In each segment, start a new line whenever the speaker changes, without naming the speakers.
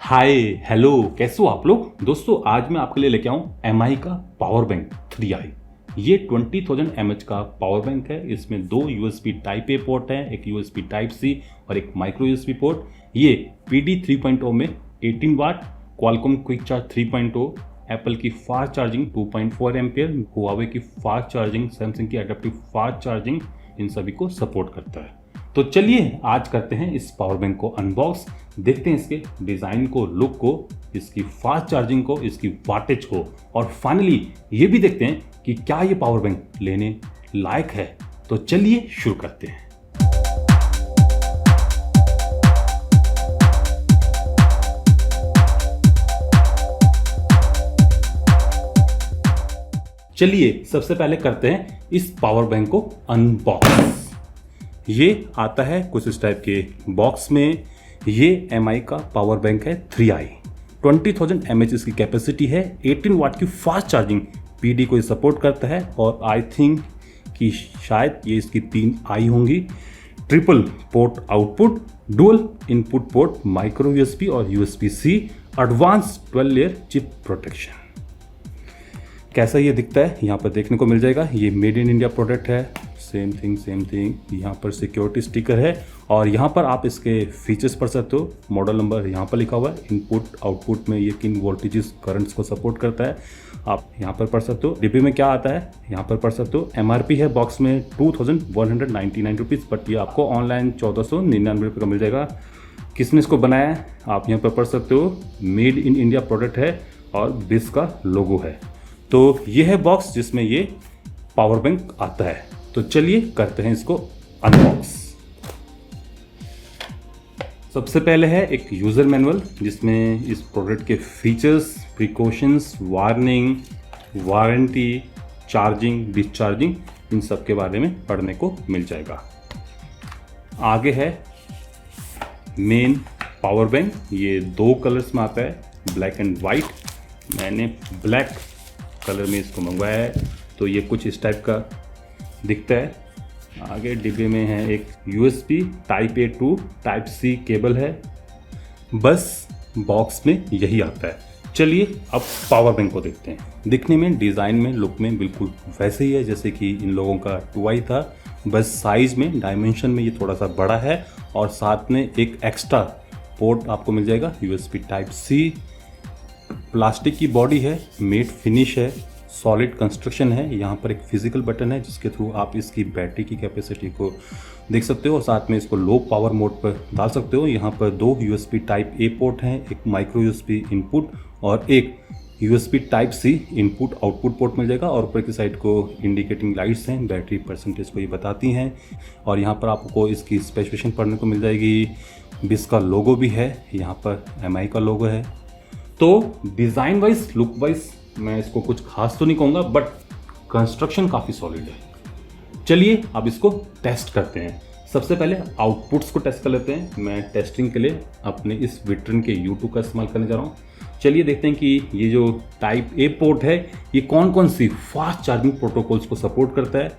Hi hello, कैसे हो आप लोग। दोस्तों आज मैं आपके लिए लेके आऊँ MI का पावर बैंक 3i। ये 20,000 mAh का पावर बैंक है। इसमें दो USB टाइप ए पोर्ट हैं, एक USB टाइप सी और एक माइक्रो USB पोर्ट। ये PD 3.0 में 18 वाट, क्वालकॉम क्विक चार्ज 3.0, एप्पल की फास्ट चार्जिंग 2.4 एम्पियर, हुआवे की फास्ट चार्जिंग, सैमसंग की एडेप्टिव फास्ट चार्जिंग, इन सभी को सपोर्ट करता है। तो चलिए आज करते हैं इस पावर बैंक को अनबॉक्स, देखते हैं इसके डिज़ाइन को, लुक को, इसकी फास्ट चार्जिंग को, इसकी वाटेज को, और फाइनली ये भी देखते हैं कि क्या ये पावर बैंक लेने लायक है। तो चलिए शुरू करते हैं। चलिए सबसे पहले करते हैं इस पावर बैंक को अनबॉक्स। ये आता है कुछ इस टाइप के बॉक्स में। ये MI का पावर बैंक है 3i। 20,000 mAh इसकी कैपेसिटी है, 18 वाट की फास्ट चार्जिंग, PD को सपोर्ट करता है, और आई थिंक कि शायद ये इसकी 3 आई होंगी। Triple port output, dual input port, micro USB और USB-C, advance 12 layer chip protection. कैसा ये दिखता है यहाँ पर देखने को मिल जाएगा। ये मेड इन इंडिया प्रोडक्ट है। सेम थिंग यहाँ पर सिक्योरिटी स्टिकर है, और यहाँ पर आप इसके फीचर्स पढ़ सकते हो। मॉडल नंबर यहाँ पर लिखा हुआ है। इनपुट आउटपुट में ये किन वोल्टेजेस करंट्स को सपोर्ट करता है आप यहाँ पर पढ़ सकते हो। डिब्बे में क्या आता है यहाँ पर पढ़ सकते हो। MRP है बॉक्स में 2,199 रुपीज़, बट ये आपको ऑनलाइन 1,499 रुपये का मिल जाएगा। किसने इसको बनाया है आप यहाँ पर पढ़ सकते हो। मेड इन इंडिया प्रोडक्ट है और BIS का लोगो है। तो ये है बॉक्स जिसमें ये पावर बैंक आता है। तो चलिए करते हैं इसको अनबॉक्स। सबसे पहले है एक यूज़र मैनुअल, जिसमें इस प्रोडक्ट के features, precautions, warning, warranty, charging, discharging, इन सब के बारे में पढ़ने को मिल जाएगा। आगे है मेन पावर बैंक। ये 2 कलर्स में आता है, ब्लैक एंड वाइट। मैंने ब्लैक कलर में इसको मंगवाया है, तो ये कुछ इस टाइप का दिखता है। आगे डिब्बे में है एक USB type A to type C cable है। बस बॉक्स में यही आता है। चलिए अब पावर बैंक को देखते हैं। दिखने में, डिज़ाइन में, लुक में बिल्कुल वैसे ही है जैसे कि इन लोगों का 2i था। बस साइज़ में, डायमेंशन में ये थोड़ा सा बड़ा है, और साथ में एक एक्स्ट्रा पोर्ट आपको मिल जाएगा USB टाइप C। प्लास्टिक की बॉडी है, मेट फिनिश है, सॉलिड कंस्ट्रक्शन है। यहाँ पर एक फिजिकल बटन है जिसके थ्रू आप इसकी बैटरी की कैपेसिटी को देख सकते हो, और साथ में इसको लो पावर मोड पर डाल सकते हो। यहाँ पर 2 USB टाइप A पोर्ट हैं, एक माइक्रो USB इनपुट और एक USB type C input output port मिल जाएगा। और ऊपर की साइड को इंडिकेटिंग लाइट्स हैं, बैटरी परसेंटेज को ये बताती हैं। और यहाँ पर आपको इसकी स्पेसिफिकेशन पढ़ने को मिल जाएगी। BIS का लोगो भी है, यहाँ पर MI का लोगो है। तो डिज़ाइन वाइज, लुक वाइज मैं इसको कुछ खास तो नहीं कहूँगा, बट कंस्ट्रक्शन काफ़ी सॉलिड है। चलिए अब इसको टेस्ट करते हैं। सबसे पहले आउटपुट्स को टेस्ट कर लेते हैं। मैं टेस्टिंग के लिए अपने इस विट्रिन के U2 का इस्तेमाल करने जा रहा हूँ। चलिए देखते हैं कि ये जो टाइप A पोर्ट है ये कौन कौन सी फास्ट चार्जिंग प्रोटोकॉल्स को सपोर्ट करता है।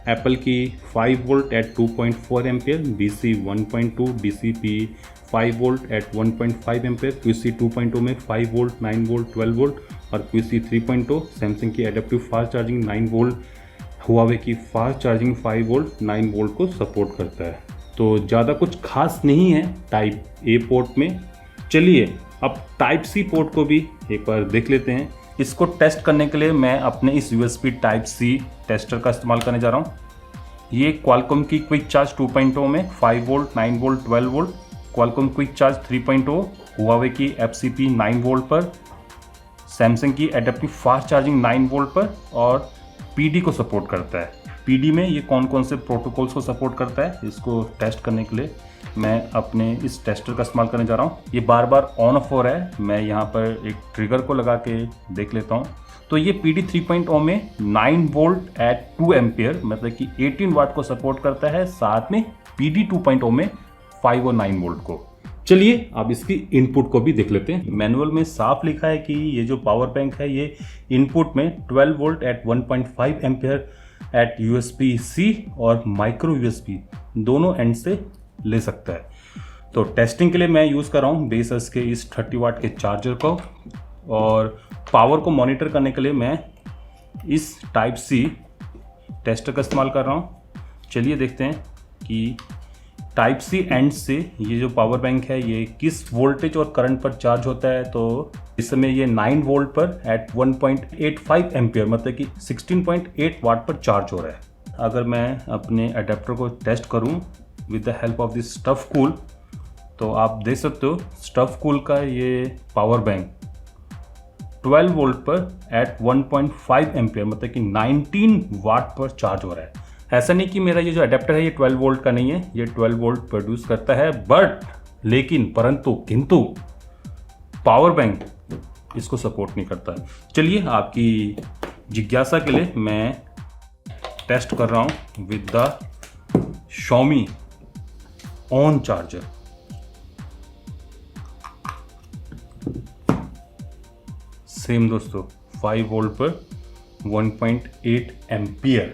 एप्पल की 5 volt at 2.4 ampere, DC 1.2, DCP 5 volt at 1.5 ampere, QC 2.0 में 5 वोल्ट, 9 वोल्ट, 12 वोल्ट, और QC 3.0 सैमसंग की adaptive fast charging 9 volt, Huawei की फास्ट चार्जिंग 5 वोल्ट 9 वोल्ट को सपोर्ट करता है। तो ज़्यादा कुछ खास नहीं है टाइप A पोर्ट में। चलिए अब टाइप C पोर्ट को भी एक बार देख लेते हैं। इसको टेस्ट करने के लिए मैं अपने इस USB टाइप C टेस्टर का इस्तेमाल करने जा रहा हूँ। ये क्वालकॉम की क्विक चार्ज 2.0 में 5 volt, 9 volt, 12 volt, Qualcomm quick charge 3.0, Huawei की FCP 9 वोल्ट पर, सैमसंग की एडेप्टिव फास्ट चार्जिंग 9 वोल्ट पर, और PD को सपोर्ट करता है। PD में ये कौन कौन से प्रोटोकॉल्स को सपोर्ट करता है, इसको टेस्ट करने के लिए मैं अपने इस टेस्टर का इस्तेमाल करने जा रहा हूँ। ये बार बार ऑन ऑफ हो रहा है, मैं यहाँ पर एक ट्रिगर को लगा के देख लेता हूँ। तो ये PD 3.0 में 9 वोल्ट एट 2 एम्पियर, मतलब कि 18 वाट को सपोर्ट करता है, साथ में PD 2.0 में 5 और 9 वोल्ट को। चलिए अब इसकी इनपुट को भी देख लेते हैं। मैनुअल में साफ लिखा है कि ये जो पावर बैंक है ये इनपुट में 12 volt at 1.5 ampere eight USB-C और माइक्रो USB दोनों एंड से ले सकता है। तो टेस्टिंग के लिए मैं यूज़ कर रहा हूँ बेसस के इस 30 वाट के चार्जर को, और पावर को मॉनिटर करने के लिए मैं इस टाइप सी टेस्टर का इस्तेमाल कर रहा हूँ। चलिए देखते हैं कि टाइप सी एंड से ये जो पावर बैंक है ये किस वोल्टेज और करंट पर चार्ज होता है। तो इस समय ये 9 वोल्ट पर एट 1.85 एम्पियर मतलब कि 16.8 वाट पर चार्ज हो रहा है। अगर मैं अपने अडेप्टर को टेस्ट करूं with the help of this stuff cool, तो आप देख सकते हो स्टफ कूल का ये पावर बैंक 12 वोल्ट पर एट 1.5 एम्पियर मतलब कि 19 वाट पर चार्ज हो रहा है। ऐसा नहीं कि मेरा ये जो अडेप्टर है ये 12 वोल्ट का नहीं है, ये 12 वोल्ट प्रोड्यूस करता है, बट लेकिन परंतु किंतु पावर बैंक इसको सपोर्ट नहीं करता है। चलिए आपकी जिज्ञासा के लिए मैं टेस्ट कर रहा हूँ with the Xiaomi on charger. Same दोस्तों 5 वोल्ट पर 1.8 एम्पियर।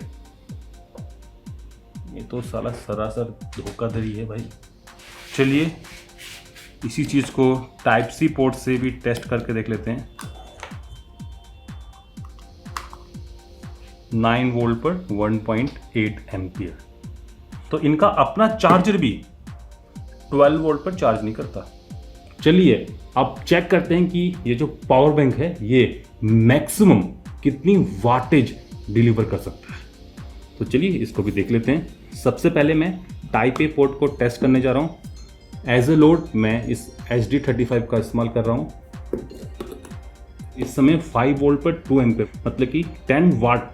ये तो साला सरासर धोखाधड़ी है भाई। चलिए इसी चीज़ को टाइप सी पोर्ट से भी टेस्ट करके देख लेते हैं। 9 वोल्ट पर 1.8 एम्पियर। तो इनका अपना चार्जर भी 12 वोल्ट पर चार्ज नहीं करता। चलिए अब चेक करते हैं कि ये जो पावर बैंक है ये मैक्सिमम कितनी वाटेज डिलीवर कर सकता है। तो चलिए इसको भी देख लेते हैं। सबसे पहले मैं टाइप ए पोर्ट को टेस्ट करने जा रहा हूँ। एज ए लोड मैं इस HD35 का इस्तेमाल कर रहा हूँ। इस समय 5 वोल्ट पर 2 एम्पियर मतलब कि 10 वाट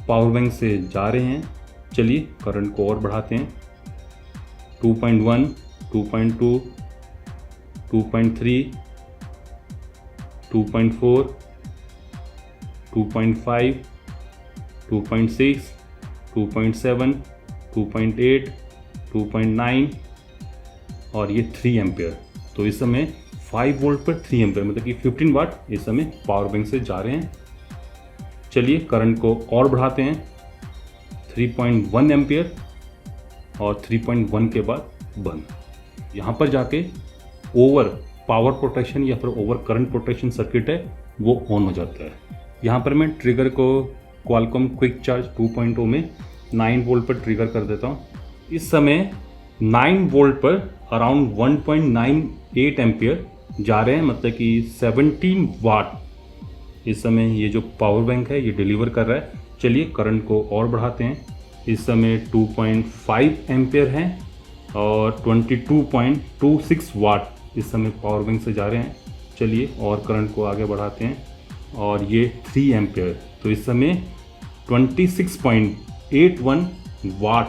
पावर बैंक से जा रहे हैं। चलिए करंट को और बढ़ाते हैं। 2.1, 2.2, 2.3, 2.4, 2.5, 2.6, 2.7, 2.8, 2.9 और ये 3 एम्पियर। तो इस समय 5 वोल्ट पर 3 एम्पियर मतलब कि 15 वाट इस समय पावर बैंक से जा रहे हैं। चलिए करंट को और बढ़ाते हैं। 3.1 एम्पियर और 3.1 के बाद बंद। यहाँ पर जाके ओवर पावर प्रोटेक्शन या फिर ओवर करंट प्रोटेक्शन सर्किट है वो ऑन हो जाता है। यहाँ पर मैं ट्रिगर को क्वालकॉम क्विक चार्ज 2.0 में 9 वोल्ट पर ट्रिगर कर देता हूँ। इस समय 9 वोल्ट पर अराउंड 1.98 एम्पियर जा रहे हैं मतलब कि 17 वाट इस समय ये जो पावर बैंक है ये डिलीवर कर रहा है। चलिए करंट को और बढ़ाते हैं। इस समय 2.5 एम्पियर हैं और 22.26 वाट इस समय पावर बैंक से जा रहे हैं। चलिए और करंट को आगे बढ़ाते हैं और ये 3 एम्पियर। तो इस समय 26.81 वाट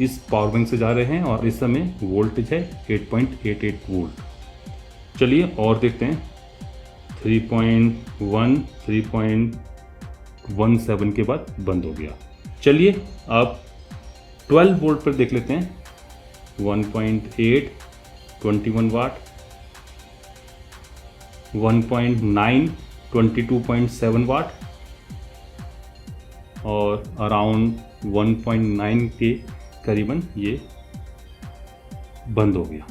इस पावर बैंक से जा रहे हैं और इस समय वोल्टेज है 8.88 वोल्ट। चलिए और देखते हैं। 3.1, 3.17 के बाद बंद हो गया। चलिए अब 12 वोल्ट पर देख लेते हैं। 1.8, 21 वाट, 1.9, 22.7 वाट और अराउंड 1.9 के करीबन ये बंद हो गया।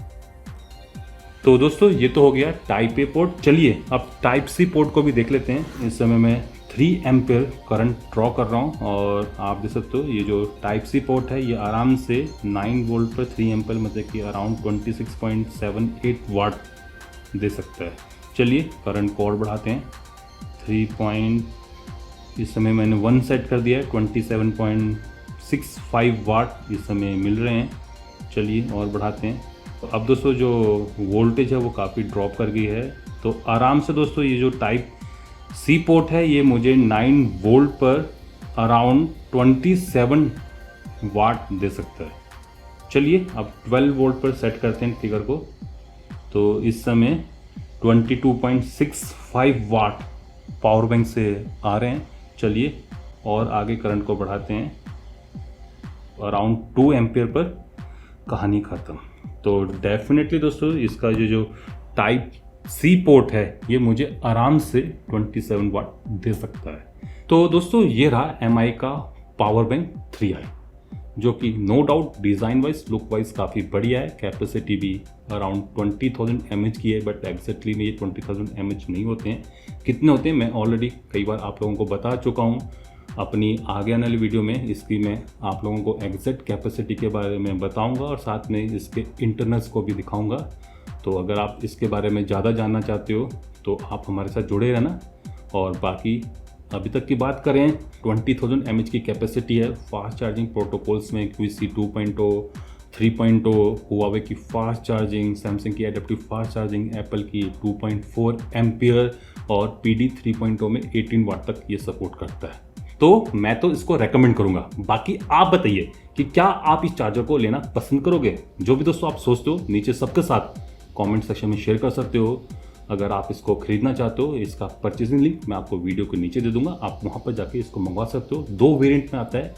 तो दोस्तों ये तो हो गया टाइप ए पोर्ट। चलिए अब टाइप सी पोर्ट को भी देख लेते हैं। इस समय मैं 3 एम्पियर करंट ड्रॉ कर रहा हूँ और आप देख सकते हो ये जो टाइप सी पोर्ट है ये आराम से 9 वोल्ट पर 3 एम्पियर मतलब कि अराउंड 26.78 वाट दे सकता है। चलिए करंट को और बढ़ाते हैं। 3 इस समय मैंने 1 सेट कर दिया है। 27.65 वाट इस समय मिल रहे हैं। चलिए और बढ़ाते हैं। तो अब दोस्तों जो वोल्टेज है वो काफ़ी ड्रॉप कर गई है। तो आराम से दोस्तों ये जो टाइप सी पोर्ट है ये मुझे 9 वोल्ट पर अराउंड 27 वाट दे सकता है। चलिए अब 12 वोल्ट पर सेट करते हैं ट्रिगर को। तो इस समय 22.65 वाट पावर बैंक से आ रहे हैं। चलिए और आगे करंट को बढ़ाते हैं। अराउंड 2 एम्पियर पर कहानी ख़त्म। तो डेफिनेटली दोस्तों इसका जो टाइप सी पोर्ट है ये मुझे आराम से 27 वाट दे सकता है। तो दोस्तों ये रहा MI का पावर बैंक 3i जो कि no doubt design wise look wise काफ़ी बढ़िया है, कैपेसिटी भी अराउंड 20,000 mAh की है, बट एग्जैक्टली में ये 20,000 mAh नहीं होते हैं। कितने होते हैं मैं ऑलरेडी कई बार आप लोगों को बता चुका हूँ अपनी आगे आने वाली वीडियो में। इसकी मैं आप लोगों को एग्जैक्ट कैपेसिटी के बारे में बताऊंगा और साथ में इसके इंटरनल्स को भी दिखाऊंगा। तो अगर आप इसके बारे में ज़्यादा जानना चाहते हो तो आप हमारे साथ जुड़े रहना। और बाकी अभी तक की बात करें, 20,000 mAh की कैपेसिटी है। फास्ट चार्जिंग प्रोटोकॉल्स में QC 2.0, 3.0, हुआवे की फास्ट चार्जिंग, सैमसंग की एडेप्टिव फास्ट चार्जिंग, एप्पल की 2.4 एम्पियर और PD 3.0 में 18 वाट तक ये सपोर्ट करता है। तो मैं तो इसको रेकमेंड करूंगा। बाकी आप बताइए कि क्या आप इस चार्जर को लेना पसंद करोगे? जो भी दोस्तों आप सोचते हो नीचे सबके साथ कमेंट सेक्शन में शेयर कर सकते हो। अगर आप इसको खरीदना चाहते हो, इसका परचेजिंग लिंक मैं आपको वीडियो के नीचे दे दूंगा, आप वहां पर जाके इसको मंगवा सकते हो। 2 वेरिएंट में आता है,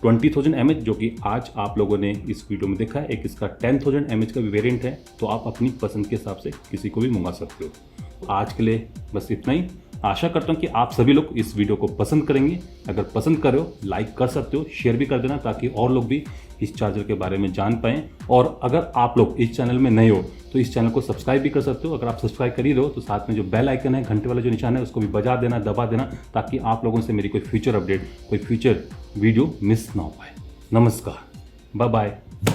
20,000 mAh जो कि आज आप लोगों ने इस वीडियो में देखा है, एक इसका 10,000 mAh का भी वेरिएंट है। तो आप अपनी पसंद के हिसाब से किसी को भी मंगवा सकते हो। आज के लिए बस इतना ही। आशा करता हूँ कि आप सभी लोग इस वीडियो को पसंद करेंगे। अगर पसंद कर रहे हो लाइक कर सकते हो, शेयर भी कर देना ताकि और लोग भी इस चार्जर के बारे में जान पाएं। और अगर आप लोग इस चैनल में नए हो तो इस चैनल को सब्सक्राइब भी कर सकते हो। अगर आप सब्सक्राइब कर ही रहे हो तो साथ में जो बेल आइकन है, घंटे वाला जो निशान है, उसको भी बजा देना, दबा देना, ताकि आप लोगों से मेरी कोई फ्यूचर अपडेट, कोई फ्यूचर वीडियो मिस ना हो पाए। नमस्कार, बाय बाय।